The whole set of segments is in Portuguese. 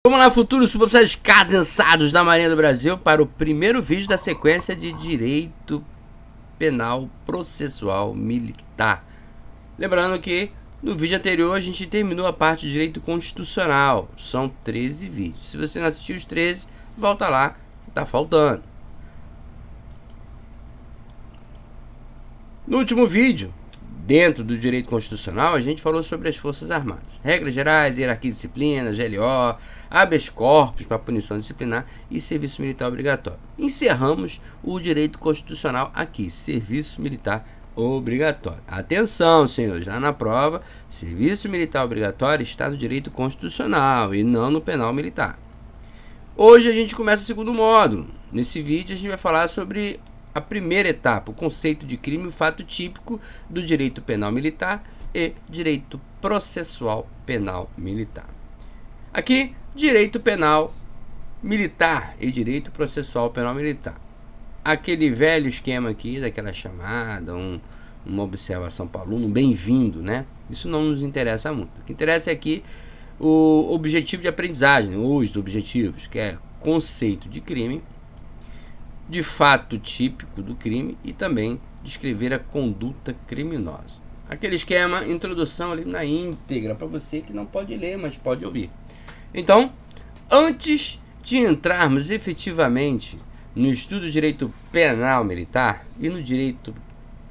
Vamos lá, futuros suboficiais casensados da Marinha do Brasil, para o primeiro vídeo da sequência de Direito Penal Processual Militar. Lembrando que no vídeo anterior a gente terminou a parte de Direito Constitucional. São 13 vídeos. Se você não assistiu os 13, volta lá, tá faltando. No último vídeo, dentro do Direito Constitucional, a gente falou sobre as Forças Armadas. Regras gerais, hierarquia de disciplina, GLO, habeas corpus para punição disciplinar e serviço militar obrigatório. Encerramos o Direito Constitucional aqui, serviço militar obrigatório. Atenção, senhores, lá na prova, serviço militar obrigatório está no Direito Constitucional e não no Penal Militar. Hoje a gente começa o segundo módulo. Nesse vídeo a gente vai falar sobre a primeira etapa, o conceito de crime e o fato típico do direito penal militar e direito processual penal militar. Aqui, direito penal militar e direito processual penal militar. Aquele velho esquema aqui, daquela chamada, uma observação para o aluno, um bem-vindo, né? Isso não nos interessa muito. O que interessa é aqui o objetivo de aprendizagem, os objetivos, que é conceito de crime, de fato típico do crime e também descrever a conduta criminosa. Aquele esquema, introdução ali na íntegra, para você que não pode ler, mas pode ouvir. Então, antes de entrarmos efetivamente no estudo do direito penal militar e no direito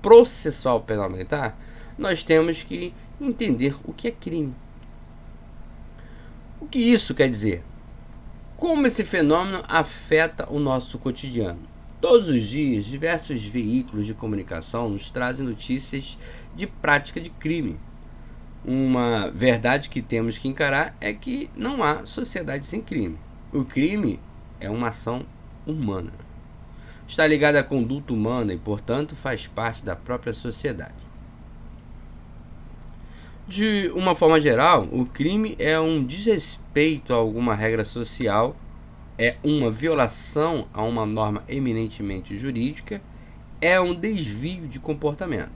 processual penal militar, nós temos que entender o que é crime. O que isso quer dizer? Como esse fenômeno afeta o nosso cotidiano? Todos os dias, diversos veículos de comunicação nos trazem notícias de prática de crime. Uma verdade que temos que encarar é que não há sociedade sem crime. O crime é uma ação humana. Está ligado à conduta humana e, portanto, faz parte da própria sociedade. De uma forma geral, o crime é um desrespeito a alguma regra social, é uma violação a uma norma eminentemente jurídica, é um desvio de comportamento.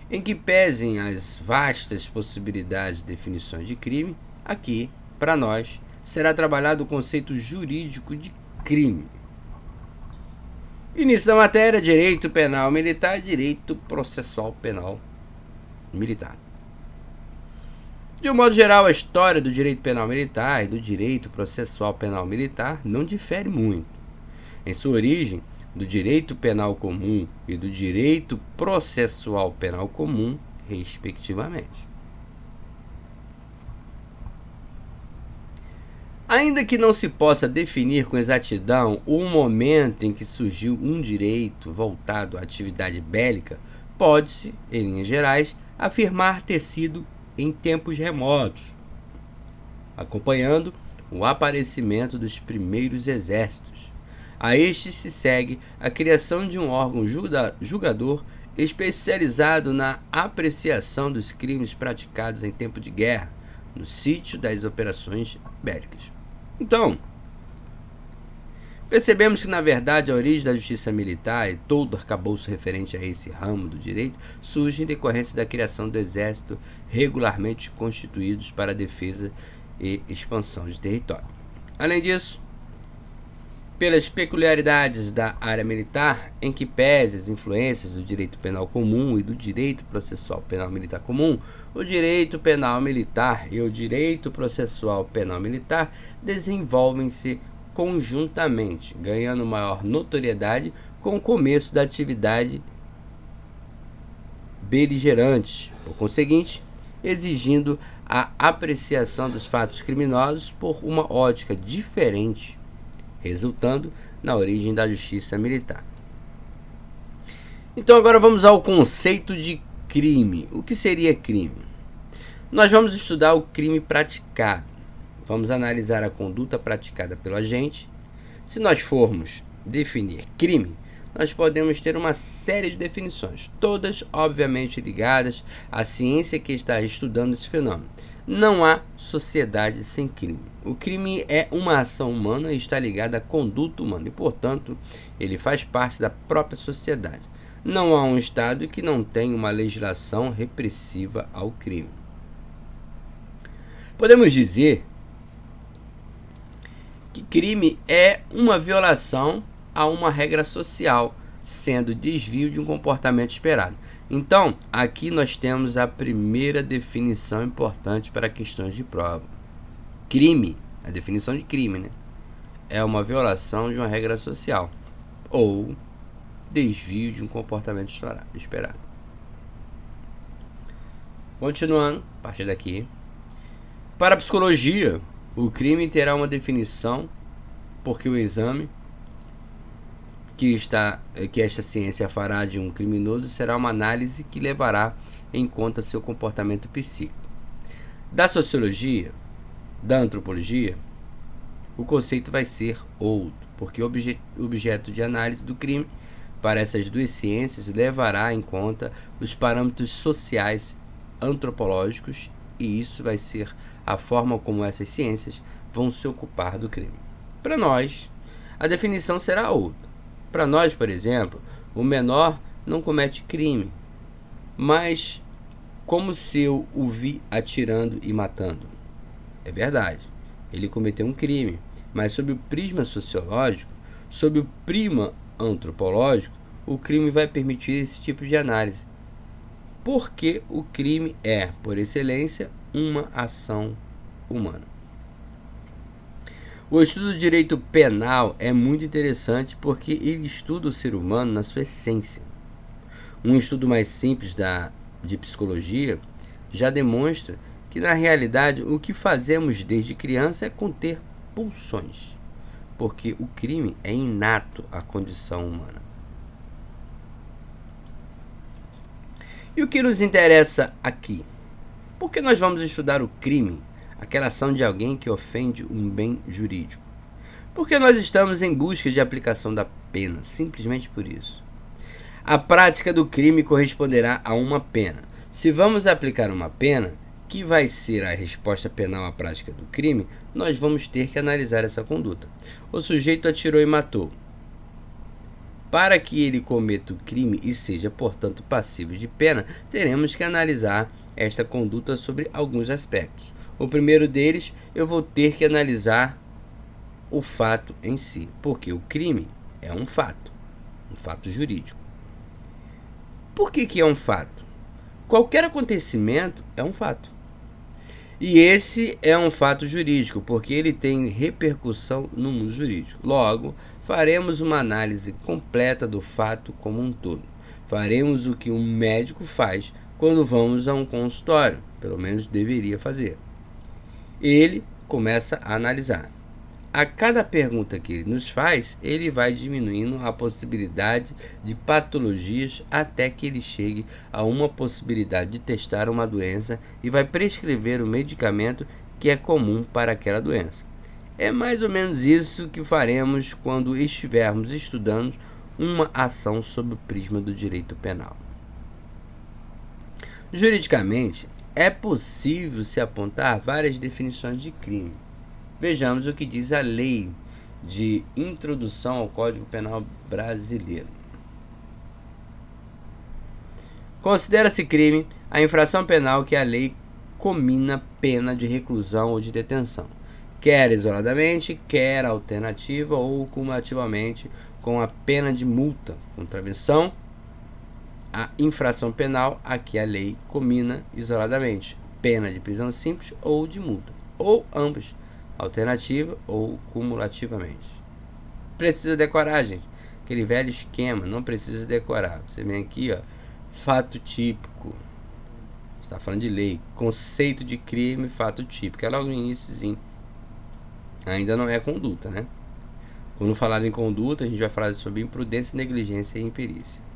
Em que pesem as vastas possibilidades de definições de crime, aqui, para nós, será trabalhado o conceito jurídico de crime. Início da matéria: direito penal militar e direito processual penal militar. De um modo geral, a história do direito penal militar e do direito processual penal militar não difere muito. Em sua origem, do direito penal comum e do direito processual penal comum, respectivamente. Ainda que não se possa definir com exatidão o momento em que surgiu um direito voltado à atividade bélica, pode-se, em linhas gerais, afirmar ter sido em tempos remotos, acompanhando o aparecimento dos primeiros exércitos. A este se segue a criação de um órgão julgador especializado na apreciação dos crimes praticados em tempo de guerra, no sítio das operações bélicas. Então, percebemos que, na verdade, a origem da justiça militar e todo o arcabouço referente a esse ramo do direito surge em decorrência da criação do exército regularmente constituídos para a defesa e expansão de território. Além disso, pelas peculiaridades da área militar, em que pese as influências do direito penal comum e do direito processual penal militar comum, o direito penal militar e o direito processual penal militar desenvolvem-se conjuntamente, ganhando maior notoriedade com o começo da atividade beligerante, por conseguinte, exigindo a apreciação dos fatos criminosos por uma ótica diferente, resultando na origem da justiça militar. Então agora vamos ao conceito de crime. O que seria crime? Nós vamos estudar o crime praticado. Vamos analisar a conduta praticada pelo agente. Se nós formos definir crime, nós podemos ter uma série de definições, todas obviamente ligadas à ciência que está estudando esse fenômeno. Não há sociedade sem crime. O crime é uma ação humana e está ligada à conduta humana e, portanto, ele faz parte da própria sociedade. Não há um Estado que não tenha uma legislação repressiva ao crime. Podemos dizer que crime é uma violação a uma regra social, sendo desvio de um comportamento esperado. Então, aqui nós temos a primeira definição importante para questões de prova. Crime, a definição de crime, né? É uma violação de uma regra social ou desvio de um comportamento esperado. Continuando, a partir daqui. Para a psicologia, o crime terá uma definição, porque o exame que esta ciência fará de um criminoso será uma análise que levará em conta seu comportamento psíquico. Da sociologia, da antropologia, o conceito vai ser outro, porque o objeto de análise do crime para essas duas ciências levará em conta os parâmetros sociais antropológicos, e isso vai ser a forma como essas ciências vão se ocupar do crime. Para nós, a definição será outra. Para nós, por exemplo, o menor não comete crime, mas como se eu o vi atirando e matando. É verdade, ele cometeu um crime, mas sob o prisma sociológico, sob o prisma antropológico, o crime vai permitir esse tipo de análise. Porque o crime é, por excelência, uma ação humana. O estudo do direito penal é muito interessante porque ele estuda o ser humano na sua essência. Um estudo mais simples de psicologia já demonstra que, na realidade, o que fazemos desde criança é conter pulsões, porque o crime é inato à condição humana. E o que nos interessa aqui? Por que nós vamos estudar o crime, aquela ação de alguém que ofende um bem jurídico? Porque nós estamos em busca de aplicação da pena, simplesmente por isso. A prática do crime corresponderá a uma pena. Se vamos aplicar uma pena, que vai ser a resposta penal à prática do crime, nós vamos ter que analisar essa conduta. O sujeito atirou e matou. Para que ele cometa o crime e seja, portanto, passivo de pena, teremos que analisar esta conduta sobre alguns aspectos. O primeiro deles, eu vou ter que analisar o fato em si, porque o crime é um fato jurídico. Por que é um fato? Qualquer acontecimento é um fato. E esse é um fato jurídico, porque ele tem repercussão no mundo jurídico. Logo, faremos uma análise completa do fato como um todo. Faremos o que um médico faz quando vamos a um consultório, pelo menos deveria fazer. Ele começa a analisar. A cada pergunta que ele nos faz, ele vai diminuindo a possibilidade de patologias até que ele chegue a uma possibilidade de testar uma doença e vai prescrever o medicamento que é comum para aquela doença. É mais ou menos isso que faremos quando estivermos estudando uma ação sob o prisma do direito penal. Juridicamente, é possível se apontar várias definições de crime. Vejamos o que diz a Lei de Introdução ao Código Penal Brasileiro. Considera-se crime a infração penal que a lei comina pena de reclusão ou de detenção, quer isoladamente, quer alternativa ou cumulativamente com a pena de multa, contravenção, a infração penal a que a lei comina isoladamente, pena de prisão simples ou de multa, ou ambas, alternativa ou cumulativamente. Precisa decorar, gente. Aquele velho esquema, não precisa decorar. Você vem aqui, ó, fato típico. Está falando de lei, conceito de crime, fato típico. É logo no iníciozinho. Ainda não é conduta, né? Quando falar em conduta, a gente vai falar sobre imprudência, negligência e imperícia.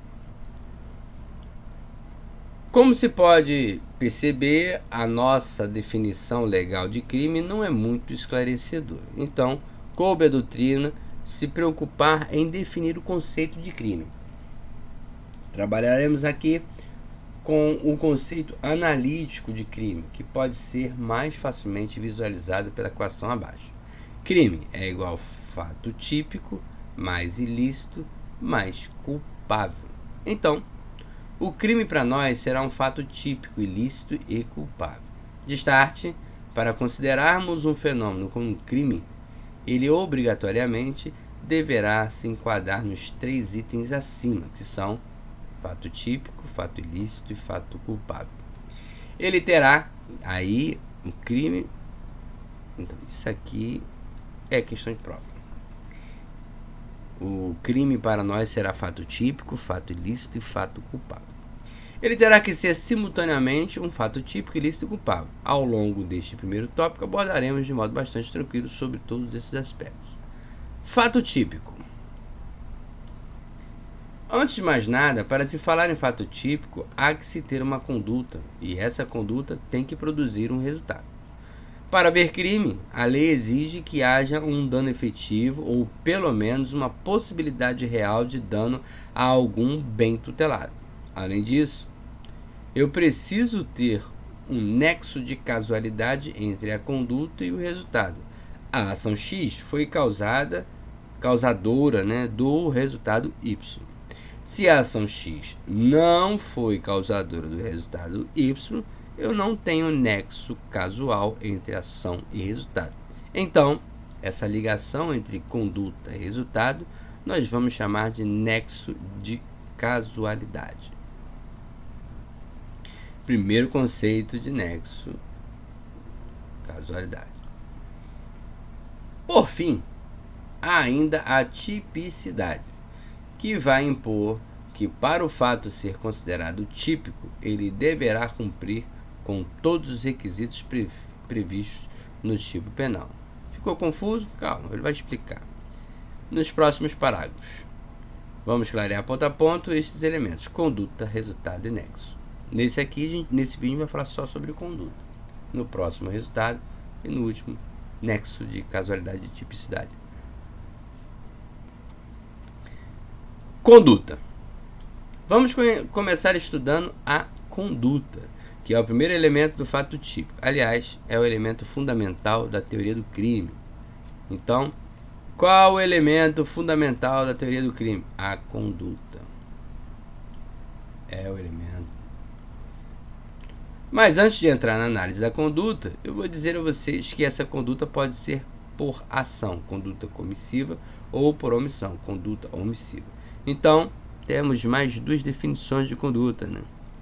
Como se pode perceber, a nossa definição legal de crime não é muito esclarecedora. Então, coube a doutrina se preocupar em definir o conceito de crime. Trabalharemos aqui com o conceito analítico de crime, que pode ser mais facilmente visualizado pela equação abaixo. Crime é igual a fato típico mais ilícito mais culpável. Então, o crime para nós será um fato típico, ilícito e culpável. Destarte, para considerarmos um fenômeno como um crime, ele obrigatoriamente deverá se enquadrar nos 3 itens acima, que são fato típico, fato ilícito e fato culpável. Ele terá aí um crime. Então, isso aqui é questão de prova. O crime para nós será fato típico, fato ilícito e fato culpável. Ele terá que ser simultaneamente um fato típico, ilícito e culpável. Ao longo deste primeiro tópico, abordaremos de modo bastante tranquilo sobre todos esses aspectos. Fato típico. Antes de mais nada, para se falar em fato típico, há que se ter uma conduta, e essa conduta tem que produzir um resultado. Para haver crime, a lei exige que haja um dano efetivo ou pelo menos uma possibilidade real de dano a algum bem tutelado. Além disso, eu preciso ter um nexo de causalidade entre a conduta e o resultado. A ação X foi causadora, do resultado Y. Se a ação X não foi causadora do resultado Y, eu não tenho nexo causal entre ação e resultado. Então, essa ligação entre conduta e resultado nós vamos chamar de nexo de causalidade. Primeiro conceito de nexo, causalidade. Por fim, há ainda a tipicidade, que vai impor que para o fato ser considerado típico, ele deverá cumprir com todos os requisitos previstos no tipo penal. Ficou confuso? Calma, ele vai explicar nos próximos parágrafos. Vamos clarear ponto a ponto estes elementos: conduta, resultado e nexo. Nesse vídeo a gente vai falar só sobre conduta. No próximo, resultado. E no último, nexo de causalidade e tipicidade. Conduta. Vamos começar estudando a conduta, que é o primeiro elemento do fato típico. Aliás, é o elemento fundamental da teoria do crime. Então, qual o elemento fundamental da teoria do crime? A conduta. É o elemento. Mas antes de entrar na análise da conduta, eu vou dizer a vocês que essa conduta pode ser por ação, conduta comissiva, ou por omissão, conduta omissiva. Então, temos mais 2 definições de conduta,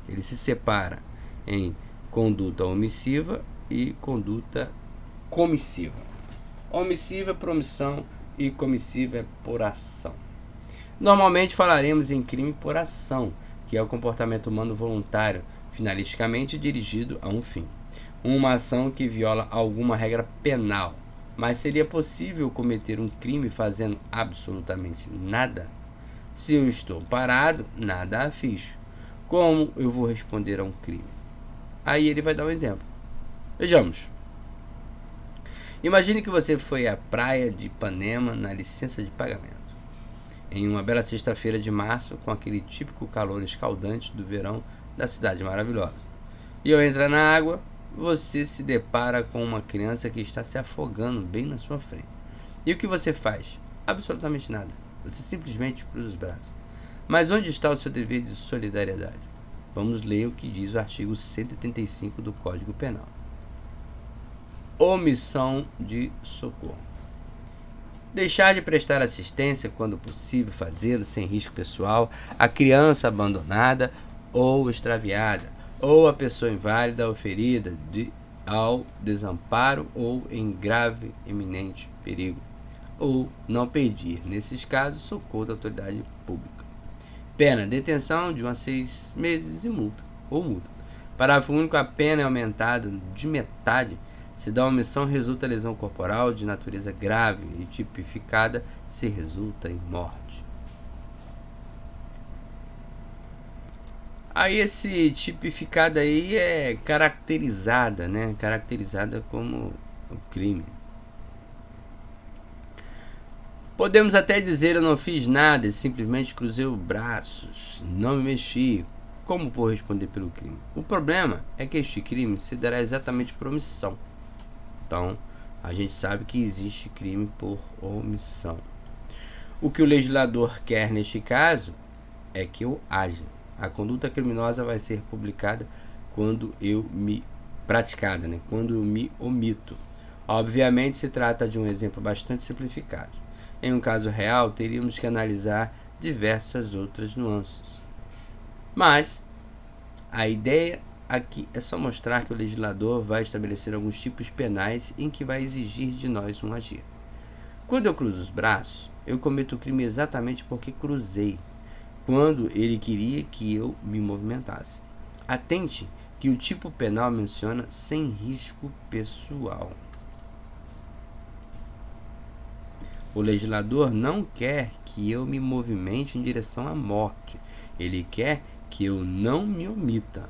Ele se separa em conduta omissiva e conduta comissiva. Omissiva é por omissão e comissiva é por ação. Normalmente falaremos em crime por ação, que é o comportamento humano voluntário, finalisticamente dirigido a um fim. Uma ação que viola alguma regra penal. Mas seria possível cometer um crime fazendo absolutamente nada? Se eu estou parado, nada fiz. Como eu vou responder a um crime? Aí ele vai dar um exemplo. Vejamos. Imagine que você foi à praia de Ipanema na licença de pagamento, em uma bela sexta-feira de março, com aquele típico calor escaldante do verão da cidade maravilhosa. E ao entrar na água, você se depara com uma criança que está se afogando bem na sua frente. E o que você faz? Absolutamente nada. Você simplesmente cruza os braços. Mas onde está o seu dever de solidariedade? Vamos ler o que diz o artigo 185 do Código Penal. Omissão de socorro. Deixar de prestar assistência quando possível fazê-lo sem risco pessoal à criança abandonada ou extraviada, ou a pessoa inválida ou ferida ao desamparo ou em grave iminente perigo, ou não pedir, nesses casos, socorro da autoridade pública. Pena, detenção de 1 a 6 meses e multa. Parágrafo único, a pena é aumentada de metade se da omissão resulta lesão corporal de natureza grave e tipificada se resulta em morte. Aí esse tipificado aí é caracterizada, Caracterizada como um crime. Podemos até dizer: eu não fiz nada, simplesmente cruzei os braços, não me mexi. Como vou responder pelo crime? O problema é que este crime se dará exatamente por omissão. Então, a gente sabe que existe crime por omissão. O que o legislador quer neste caso é que eu haja. A conduta criminosa vai ser publicada quando eu me omito. Obviamente, se trata de um exemplo bastante simplificado. Em um caso real, teríamos que analisar diversas outras nuances. Mas a ideia aqui é só mostrar que o legislador vai estabelecer alguns tipos penais em que vai exigir de nós um agir. Quando eu cruzo os braços, eu cometo o crime exatamente porque cruzei, quando ele queria que eu me movimentasse. Atente que o tipo penal menciona sem risco pessoal. O legislador não quer que eu me movimente em direção à morte. Ele quer que eu não me omita.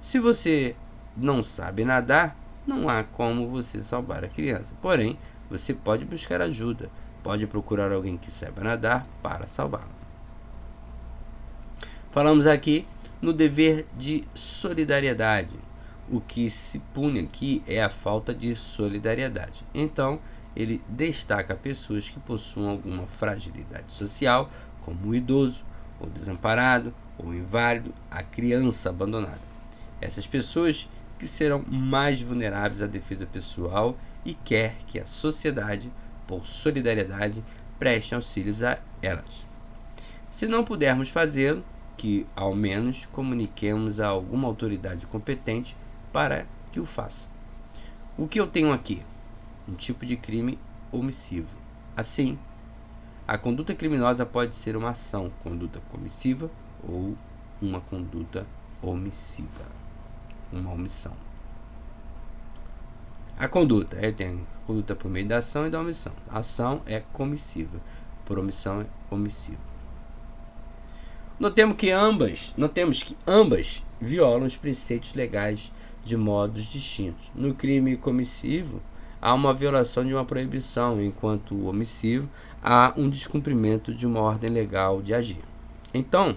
Se você não sabe nadar, não há como você salvar a criança. Porém, você pode buscar ajuda, pode procurar alguém que saiba nadar para salvá-la. Falamos aqui no dever de solidariedade. O que se pune aqui é a falta de solidariedade. Então, ele destaca pessoas que possuam alguma fragilidade social, como o idoso, o desamparado, o inválido, a criança abandonada. Essas pessoas que serão mais vulneráveis à defesa pessoal e quer que a sociedade, por solidariedade, preste auxílios a elas. Se não pudermos fazê-lo, que ao menos comuniquemos a alguma autoridade competente para que o faça. O que eu tenho aqui? Um tipo de crime omissivo. Assim, a conduta criminosa pode ser uma ação, conduta comissiva ou uma conduta omissiva, uma omissão. A conduta, tem conduta por meio da ação e da omissão. A ação é comissiva, por omissão é omissiva. Notemos que ambas violam os preceitos legais de modos distintos. No crime comissivo, há uma violação de uma proibição, enquanto o omissivo há um descumprimento de uma ordem legal de agir. Então,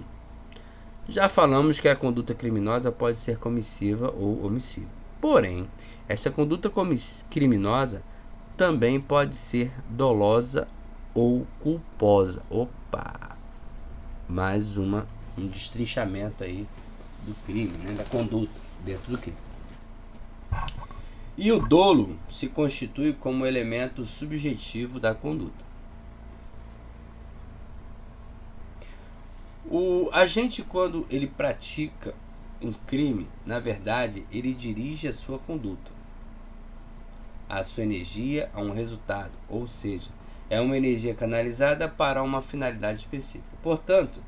já falamos que a conduta criminosa pode ser comissiva ou omissiva. Porém, esta conduta criminosa também pode ser dolosa ou culposa. Mais um destrinchamento aí do crime, da conduta dentro do crime. E o dolo se constitui como elemento subjetivo da conduta. O agente, quando ele pratica um crime, na verdade, ele dirige a sua conduta, a sua energia a um resultado, ou seja, é uma energia canalizada para uma finalidade específica. Portanto,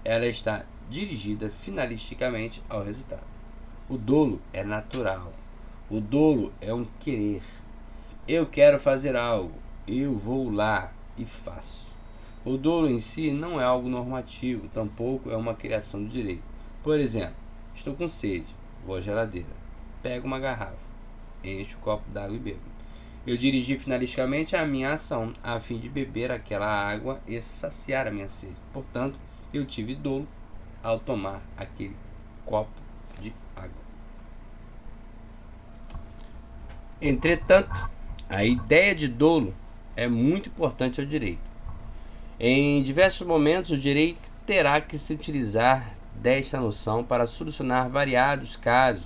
ela está dirigida finalisticamente ao resultado. O dolo é natural. O dolo é um querer. Eu quero fazer algo, eu vou lá e faço. O dolo em si não é algo normativo, tampouco é uma criação do direito. Por exemplo, estou com sede, vou à geladeira, pego uma garrafa, encho o copo d'água e bebo. Eu dirigi finalisticamente a minha ação, a fim de beber aquela água e saciar a minha sede. Portanto, eu tive dolo ao tomar aquele copo de água. Entretanto, a ideia de dolo é muito importante ao direito. Em diversos momentos, o direito terá que se utilizar desta noção para solucionar variados casos,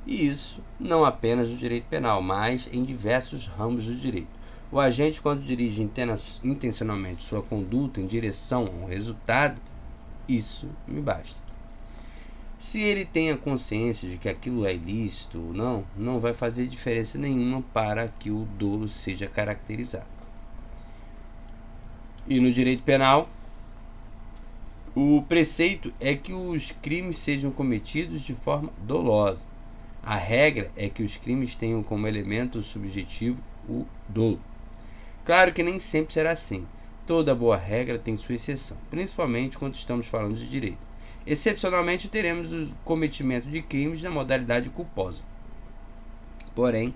e isso não apenas no direito penal, mas em diversos ramos do direito. O agente, quando dirige intencionalmente sua conduta em direção a um resultado, isso me basta. Se ele tem a consciência de que aquilo é ilícito ou não, não vai fazer diferença nenhuma para que o dolo seja caracterizado. E no direito penal, o preceito é que os crimes sejam cometidos de forma dolosa. A regra é que os crimes tenham como elemento subjetivo o dolo. Claro que nem sempre será assim. Toda boa regra tem sua exceção, principalmente quando estamos falando de direito. Excepcionalmente, teremos o cometimento de crimes na modalidade culposa. Porém,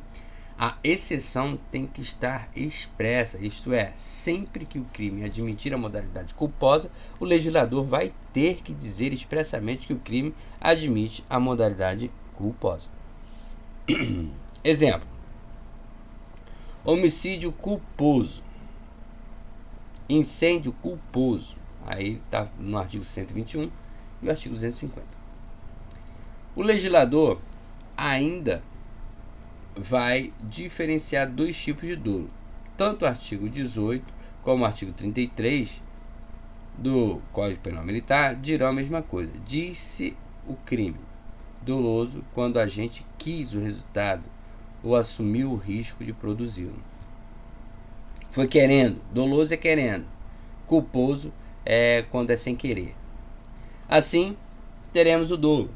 a exceção tem que estar expressa, isto é, sempre que o crime admitir a modalidade culposa, o legislador vai ter que dizer expressamente que o crime admite a modalidade culposa. Exemplo: homicídio culposo, incêndio culposo. Aí está no artigo 121 e o artigo 250. O legislador ainda vai diferenciar dois tipos de dolo. Tanto o artigo 18 como o artigo 33 do Código Penal Militar dirão a mesma coisa. Diz-se o crime doloso quando a gente quis o resultado ou assumiu o risco de produzi-lo. Foi querendo, doloso é querendo, culposo é quando é sem querer. Assim, teremos o dolo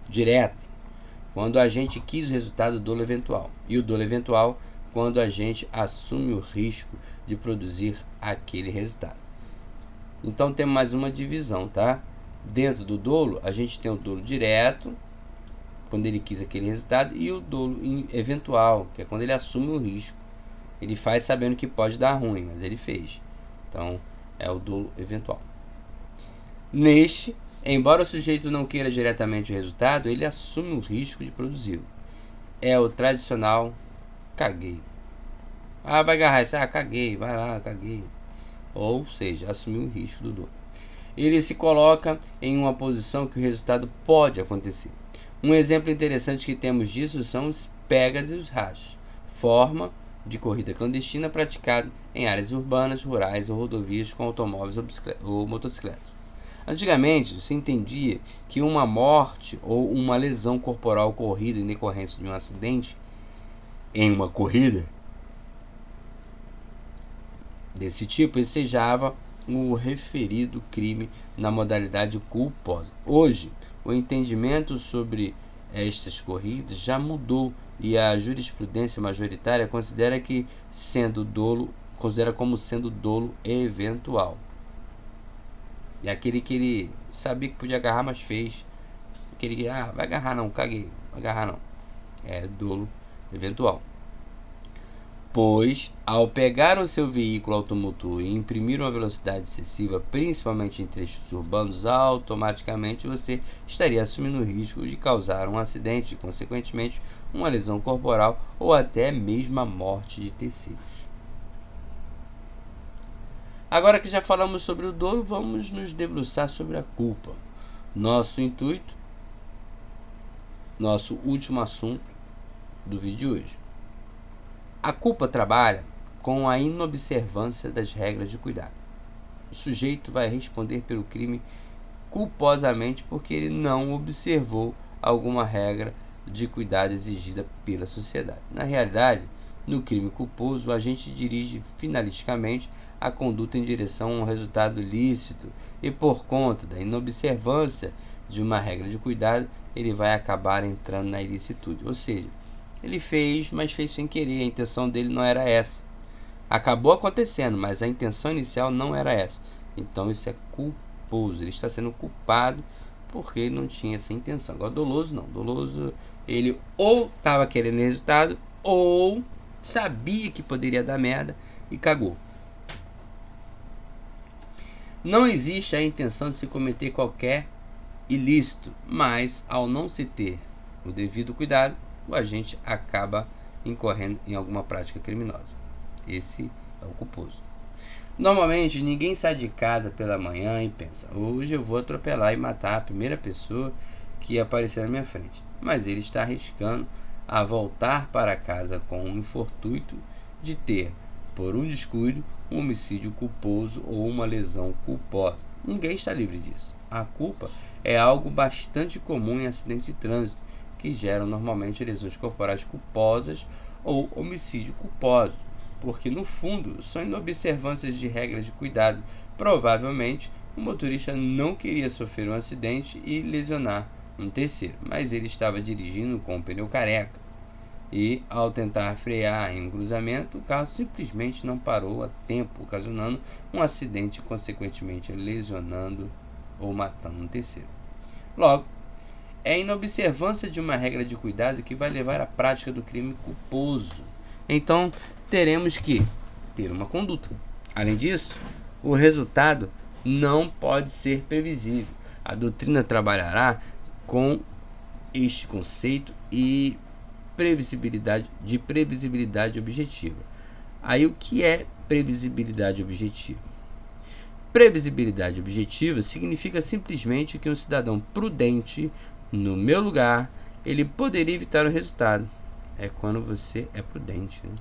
direto, quando a gente quis o resultado do dolo eventual, e o dolo eventual, quando a gente assume o risco de produzir aquele resultado. Então temos mais uma divisão, tá? Dentro do dolo, a gente tem o dolo direto, quando ele quis aquele resultado, e o dolo eventual, que é quando ele assume o risco. Ele faz sabendo que pode dar ruim, mas ele fez. Então, é o dolo eventual. Neste, embora o sujeito não queira diretamente o resultado, ele assume o risco de produzi-lo. É o tradicional caguei. Ah, vai agarrar isso. Ah, caguei, vai lá, caguei. Ou seja, assumiu o risco do dolo. Ele se coloca em uma posição que o resultado pode acontecer. Um exemplo interessante que temos disso são os pegas e os rachas, forma de corrida clandestina praticada em áreas urbanas, rurais ou rodovias com automóveis ou motocicletas. Antigamente, se entendia que uma morte ou uma lesão corporal ocorrida em decorrência de um acidente em uma corrida desse tipo ensejava o referido crime na modalidade culposa. Hoje, o entendimento sobre estas corridas já mudou e a jurisprudência majoritária considera como sendo dolo eventual. E aquele que ele sabia que podia agarrar, mas fez. Aquele que, vai agarrar não, caguei, vai agarrar não. É dolo eventual. Pois, ao pegar o seu veículo automotor e imprimir uma velocidade excessiva, principalmente em trechos urbanos, automaticamente você estaria assumindo o risco de causar um acidente e, consequentemente, uma lesão corporal ou até mesmo a morte de terceiros. Agora que já falamos sobre o dolo, vamos nos debruçar sobre a culpa. Nosso intuito, nosso último assunto do vídeo de hoje. A culpa trabalha com a inobservância das regras de cuidado. O sujeito vai responder pelo crime culposamente porque ele não observou alguma regra de cuidado exigida pela sociedade. Na realidade, no crime culposo, o agente dirige finalisticamente a conduta em direção a um resultado lícito e, por conta da inobservância de uma regra de cuidado, ele vai acabar entrando na ilicitude. Ou seja, ele fez, mas fez sem querer, a intenção dele não era essa. Acabou acontecendo, mas a intenção inicial não era essa. Então isso é culposo, ele está sendo culpado porque ele não tinha essa intenção. Agora doloso não, doloso ele ou estava querendo resultado ou sabia que poderia dar merda e cagou. Não existe a intenção de se cometer qualquer ilícito, mas ao não se ter o devido cuidado, o agente acaba incorrendo em alguma prática criminosa. Esse é o culposo. Normalmente, ninguém sai de casa pela manhã e pensa: hoje eu vou atropelar e matar a primeira pessoa que aparecer na minha frente. Mas ele está arriscando a voltar para casa com o infortúnio de ter, por um descuido, um homicídio culposo ou uma lesão culposa. Ninguém está livre disso. A culpa é algo bastante comum em acidentes de trânsito, que geram normalmente lesões corporais culposas ou homicídio culposo, porque no fundo são inobservâncias de regras de cuidado. Provavelmente o motorista não queria sofrer um acidente e lesionar um terceiro, mas ele estava dirigindo com o pneu careca e, ao tentar frear em um cruzamento, o carro simplesmente não parou a tempo, ocasionando um acidente e consequentemente lesionando ou matando um terceiro. Logo, é a inobservância de uma regra de cuidado que vai levar à prática do crime culposo. Então, teremos que ter uma conduta. Além disso, o resultado não pode ser previsível. A doutrina trabalhará com este conceito e previsibilidade objetiva. Aí, o que é previsibilidade objetiva? Previsibilidade objetiva significa simplesmente que um cidadão prudente, no meu lugar, ele poderia evitar o resultado. é quando você é prudente, né?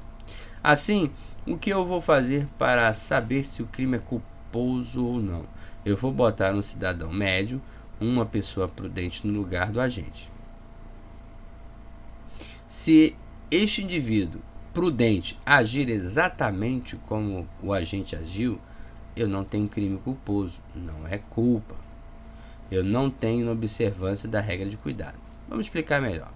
Assim, o que eu vou fazer para saber se o crime é culposo ou não? Eu vou botar um cidadão médio, uma pessoa prudente no lugar do agente. Se este indivíduo prudente agir exatamente como o agente agiu, eu não tenho crime culposo, não é culpa. Eu não tenho observância da regra de cuidado. Vamos explicar melhor.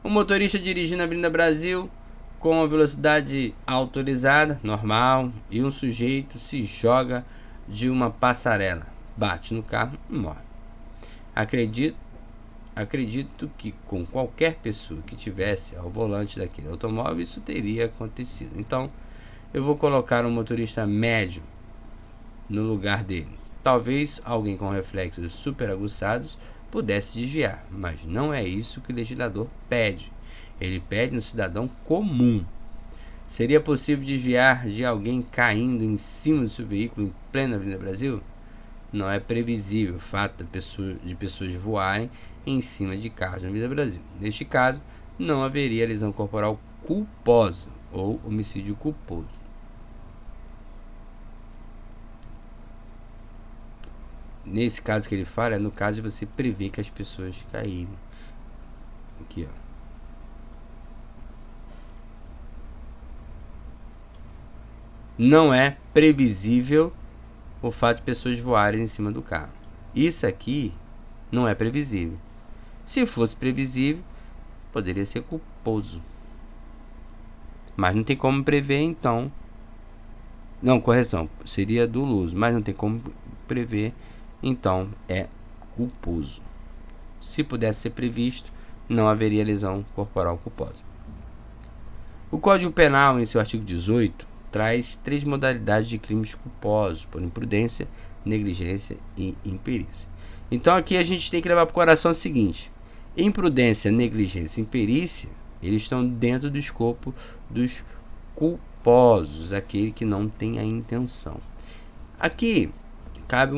O motorista dirigindo na Avenida Brasil com a velocidade autorizada, normal, e um sujeito se joga de uma passarela, bate no carro e morre. Acredito que com qualquer pessoa que tivesse ao volante daquele automóvel isso teria acontecido. Então, eu vou colocar um motorista médio no lugar dele. Talvez alguém com reflexos super aguçados pudesse desviar, mas não é isso que o legislador pede. Ele pede um cidadão comum. Seria possível desviar de alguém caindo em cima do seu veículo em plena Avenida Brasil? Não é previsível o fato de pessoas voarem em cima de carros na Avenida Brasil. Neste caso, não haveria lesão corporal culposa ou homicídio culposo. Nesse caso que ele fala, é no caso de você prever que as pessoas caírem. Aqui, ó. Não é previsível o fato de pessoas voarem em cima do carro. Isso aqui não é previsível. Se fosse previsível, poderia ser culposo. Mas não tem como prever, então. Não, correção. Seria doloso, mas não tem como prever, então é culposo. Se pudesse ser previsto, não haveria lesão corporal culposa. O Código Penal, em seu artigo 18, traz 3 modalidades de crimes culposos, por imprudência, negligência e imperícia. Então aqui a gente tem que levar para o coração o seguinte: imprudência, negligência e imperícia, eles estão dentro do escopo dos culposos, aquele que não tem a intenção. Aqui cabe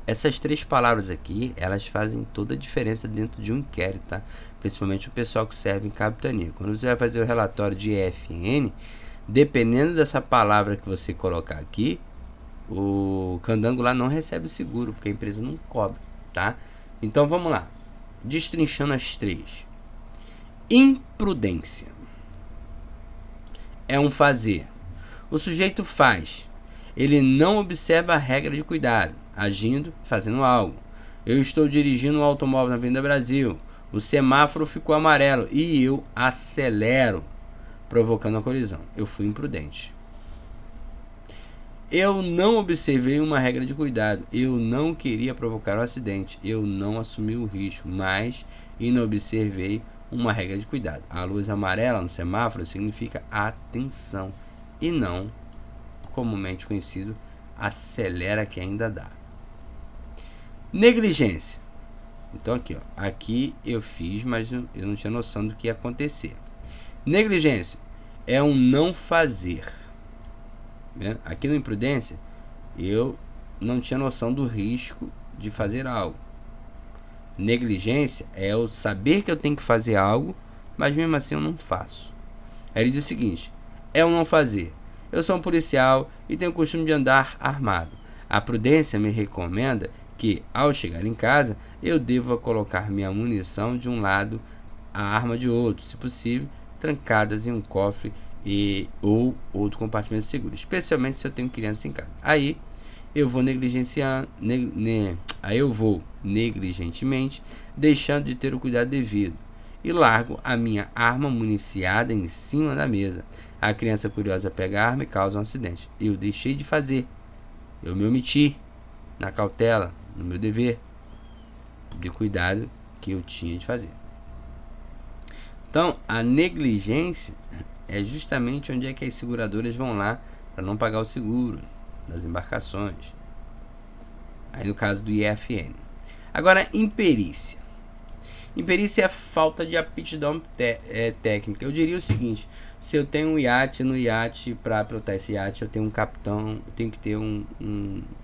essas 3 palavras aqui, elas fazem toda a diferença dentro de um inquérito, tá? Principalmente o pessoal que serve em capitania. Quando você vai fazer o relatório de EFN, dependendo dessa palavra que você colocar aqui, o candango lá não recebe o seguro, porque a empresa não cobra, tá? Então vamos lá, destrinchando as 3. Imprudência é um fazer. O sujeito faz, ele não observa a regra de cuidado, agindo, fazendo algo. Eu estou dirigindo um automóvel na Avenida Brasil, o semáforo ficou amarelo e eu acelero, provocando a colisão. Eu fui imprudente. Eu não observei uma regra de cuidado, eu não queria provocar um acidente, eu não assumi o risco, mas e não observei uma regra de cuidado. A luz amarela no semáforo significa atenção e não, comumente conhecido, acelera que ainda dá. Negligência. Então aqui, ó, aqui eu fiz, mas eu não tinha noção do que ia acontecer. Negligência é um não fazer. Aqui no imprudência, eu não tinha noção do risco de fazer algo. Negligência é eu saber que eu tenho que fazer algo, mas mesmo assim eu não faço. Aí ele diz o seguinte: é um não fazer. Eu sou um policial e tenho o costume de andar armado. A prudência me recomenda que, ao chegar em casa, eu deva colocar minha munição de um lado, a arma de outro, se possível, trancadas em um cofre ou outro compartimento seguro, especialmente se eu tenho criança em casa. Aí eu vou negligentemente, deixando de ter o cuidado devido, e largo a minha arma municiada em cima da mesa. A criança curiosa pega a arma e causa um acidente. Eu deixei de fazer. Eu me omiti na cautela, no meu dever de cuidado que eu tinha de fazer. Então, a negligência é justamente onde é que as seguradoras vão lá para não pagar o seguro das embarcações. Aí no caso do IFN. Agora, imperícia. Imperícia é falta de aptidão técnica. Eu diria o seguinte: se eu tenho um iate, no iate, para pilotar esse iate, eu tenho um capitão, eu tenho que ter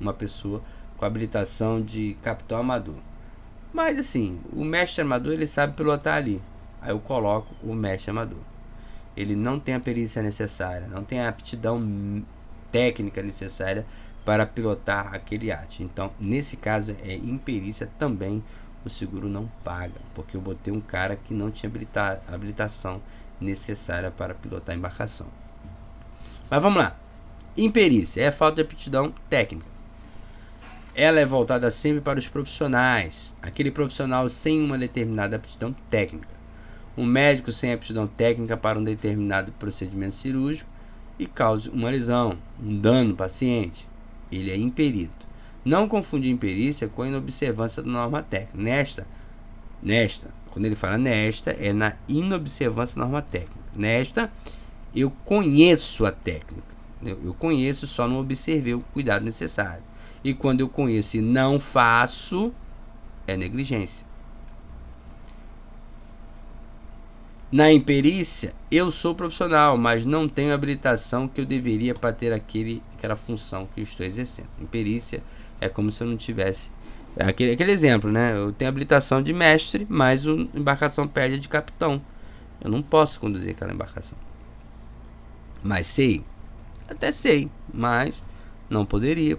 uma pessoa com habilitação de capitão amador. Mas assim, o mestre armador ele sabe pilotar ali. Aí eu coloco o mestre armador. Ele não tem a perícia necessária, não tem a aptidão técnica necessária para pilotar aquele iate. Então, nesse caso, é imperícia também, o seguro não paga, porque eu botei um cara que não tinha habilitação necessária para pilotar a embarcação. Mas vamos lá. Imperícia é a falta de aptidão técnica. Ela é voltada sempre para os profissionais, aquele profissional sem uma determinada aptidão técnica. Um médico sem aptidão técnica para um determinado procedimento cirúrgico e cause uma lesão, um dano no paciente. Ele é imperito. Não confundir imperícia com a inobservância da norma técnica. Quando ele fala nesta, é na inobservância da norma técnica. Nesta, eu conheço a técnica. Eu conheço, só não observei o cuidado necessário. E quando eu conheço e não faço, é negligência. Na imperícia, eu sou profissional, mas não tenho a habilitação que eu deveria para ter aquela função que eu estou exercendo. Imperícia é como se eu não tivesse... Aquele exemplo, né? Eu tenho habilitação de mestre, mas a embarcação pede de capitão. Eu não posso conduzir aquela embarcação. Mas sei? Até sei, mas não poderia.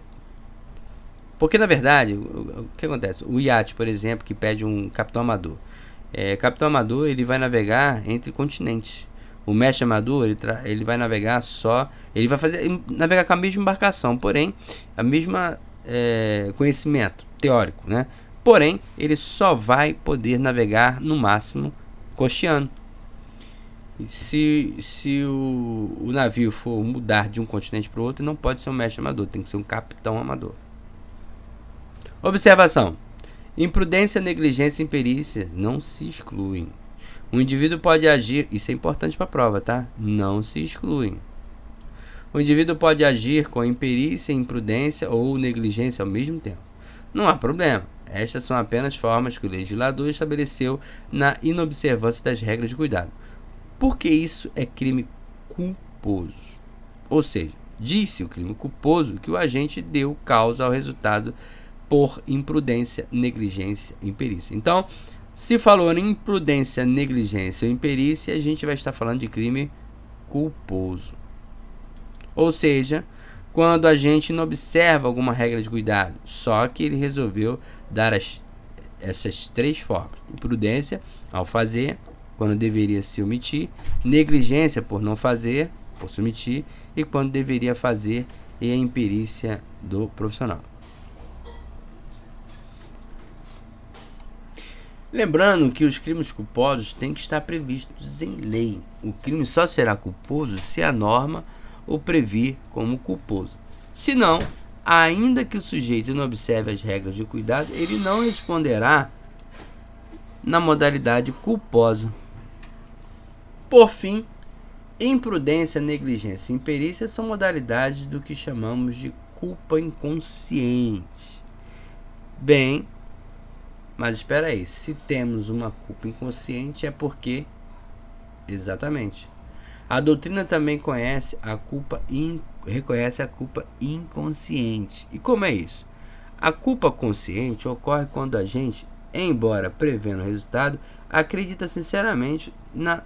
Porque, na verdade, o que acontece? O iate, por exemplo, que pede um capitão amador. Capitão amador, ele vai navegar entre continentes. O mestre amador, ele vai navegar ele vai navegar com a mesma embarcação, porém, a mesma conhecimento teórico, né? Porém, ele só vai poder navegar, no máximo, costeando. Se o navio for mudar de um continente para o outro, não pode ser um mestre amador, tem que ser um capitão amador. Observação. Imprudência, negligência e imperícia não se excluem. O indivíduo pode agir, isso é importante para a prova, tá? Não se excluem. O indivíduo pode agir com imperícia, imprudência ou negligência ao mesmo tempo. Não há problema. Estas são apenas formas que o legislador estabeleceu na inobservância das regras de cuidado. Porque isso é crime culposo. Ou seja, disse o crime culposo que o agente deu causa ao resultado por imprudência, negligência e imperícia. Então, se falou em imprudência, negligência ou imperícia, a gente vai estar falando de crime culposo. Ou seja, quando a gente não observa alguma regra de cuidado, só que ele resolveu dar essas três formas: imprudência ao fazer, quando deveria se omitir; negligência por não fazer, por se omitir; e quando deveria fazer, e a imperícia do profissional. Lembrando que os crimes culposos têm que estar previstos em lei. O crime só será culposo se a norma o previr como culposo. Se não, ainda que o sujeito não observe as regras de cuidado, ele não responderá na modalidade culposa. Por fim, imprudência, negligência e imperícia são modalidades do que chamamos de culpa inconsciente. Bem, mas espera aí, se temos uma culpa inconsciente é porque, exatamente, a doutrina também reconhece a culpa inconsciente. E como é isso? A culpa consciente ocorre quando a gente, embora prevendo o resultado, acredita sinceramente na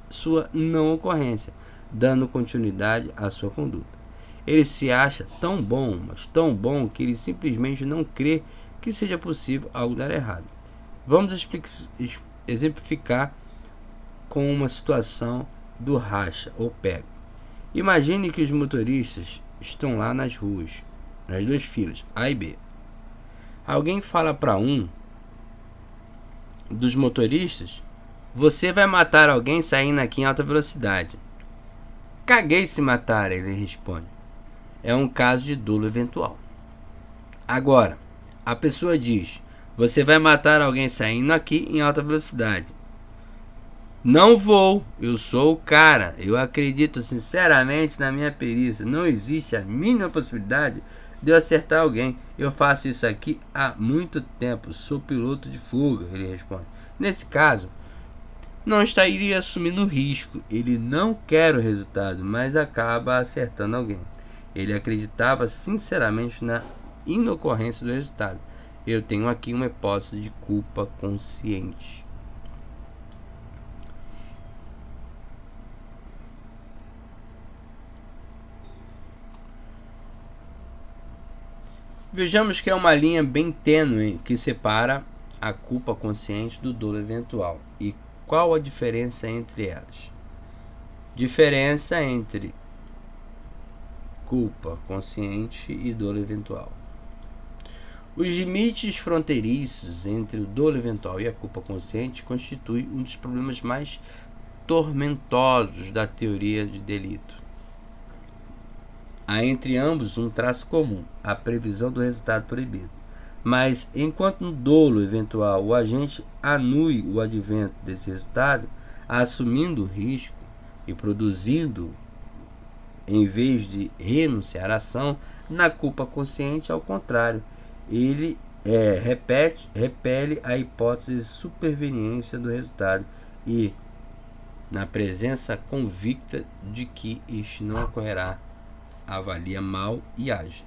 sua não ocorrência, dando continuidade à sua conduta. Ele se acha tão bom, mas tão bom, que ele simplesmente não crê que seja possível algo dar errado. Vamos exemplificar com uma situação do racha ou pega. Imagine que os motoristas estão lá nas ruas, nas duas filas, A e B. Alguém fala para um dos motoristas: você vai matar alguém saindo aqui em alta velocidade. Caguei se matar, ele responde. É um caso de dolo eventual. Agora, a pessoa diz: você vai matar alguém saindo aqui em alta velocidade. Não vou, eu sou o cara, eu acredito sinceramente na minha perícia, não existe a mínima possibilidade de eu acertar alguém, eu faço isso aqui há muito tempo, sou piloto de fuga, ele responde. Nesse caso, não estaria assumindo risco, ele não quer o resultado, mas acaba acertando alguém. Ele acreditava sinceramente na inocorrência do resultado. eu tenho aqui uma hipótese de culpa consciente. Vejamos que é uma linha bem tênue que separa a culpa consciente do dolo eventual. E qual a diferença entre elas? Diferença entre culpa consciente e dolo eventual. Os limites fronteiriços entre o dolo eventual e a culpa consciente constituem um dos problemas mais tormentosos da teoria de delito. Há entre ambos um traço comum, a previsão do resultado proibido. Mas, enquanto no dolo eventual o agente anui o advento desse resultado, assumindo o risco e produzindo, em vez de renunciar à ação, na culpa consciente, ao contrário, ele repele a hipótese de superveniência do resultado e, na presença convicta de que este não ocorrerá, avalia mal e age.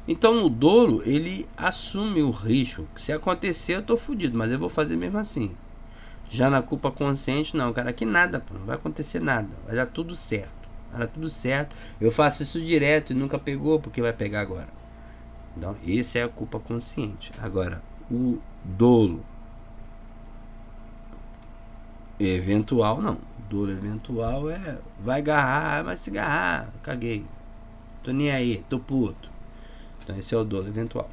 Então, no dolo, ele assume o risco. Se acontecer, eu tô fudido, mas eu vou fazer mesmo assim. Já na culpa consciente, não, cara, que nada, pô, não vai acontecer nada, vai dar tudo certo. Vai dar tudo certo. Eu faço isso direto e nunca pegou, porque vai pegar agora. Então, esse é a culpa consciente. Agora, o dolo eventual, não. Dolo eventual vai agarrar, vai se agarrar, caguei. Tô nem aí, tô puto. Então esse é o dolo eventual.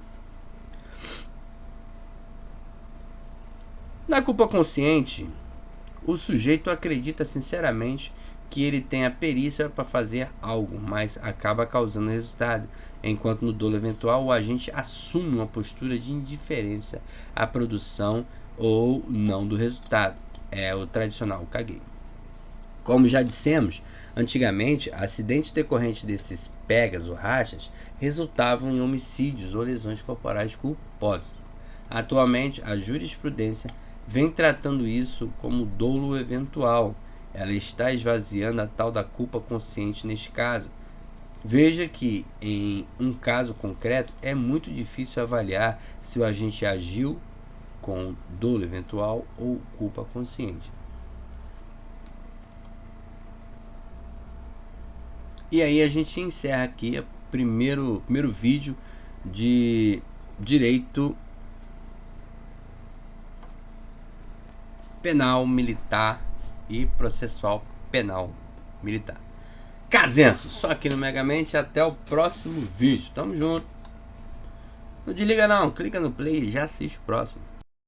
Na culpa consciente, o sujeito acredita sinceramente que ele tem a perícia para fazer algo, mas acaba causando resultado, enquanto no dolo eventual o agente assume uma postura de indiferença à produção ou não do resultado. É o tradicional caguei. Como já dissemos, antigamente, acidentes decorrentes desses pegas ou rachas resultavam em homicídios ou lesões corporais culposas. Atualmente, a jurisprudência vem tratando isso como dolo eventual. Ela está esvaziando a tal da culpa consciente neste caso. Veja que, em um caso concreto, é muito difícil avaliar se o agente agiu com dolo eventual ou culpa consciente. E aí a gente encerra aqui o primeiro vídeo de direito penal militar e processual penal militar. Casenso, só aqui no Megamente. Até o próximo vídeo. Tamo junto. Não desliga não, clica no play e já assiste o próximo.